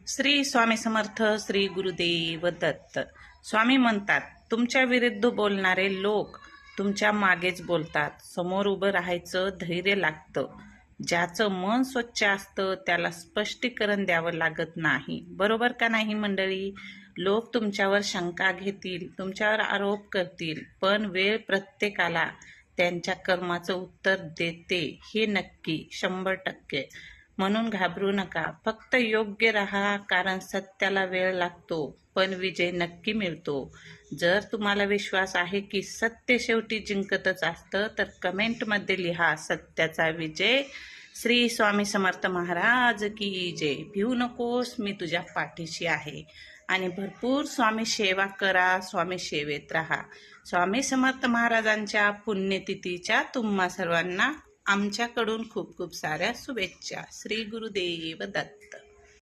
श्री स्वामी समर्थ. श्री गुरुदेव दत्त. स्वामी म्हणतात, तुमच्या विरुद्ध बोलणारे लोक तुमच्या मागेच बोलतात. समोर उभं राहायचं धैर्य लागतं. ज्याचं मन स्वच्छ असतं त्याला स्पष्टीकरण द्यावं लागत नाही. बरोबर का नाही मंडळी? लोक तुमच्यावर शंका घेतील, तुमच्यावर आरोप करतील, पण वेळ प्रत्येकाला त्यांच्या कर्माचं उत्तर देते, हे नक्की 100%. म्हणून घाबरू नका, फक्त योग्य राहा, कारण सत्याला वेळ लागतो पण विजय नक्की मिळतो. जर तुम्हाला विश्वास आहे की सत्य शेवटी जिंकतच असतं तर कमेंटमध्ये लिहा, सत्याचा विजय. श्री स्वामी समर्थ महाराज की जय. भिवू नकोस, मी तुझ्या पाठीशी आहे. आणि भरपूर स्वामी सेवा करा, स्वामी सेवेत राहा. स्वामी समर्थ महाराजांच्या पुण्यतिथीच्या तुम्हा सर्वांना आमच्याकडून खूप खूप साऱ्या शुभेच्छा. श्री गुरुदेव दत्त.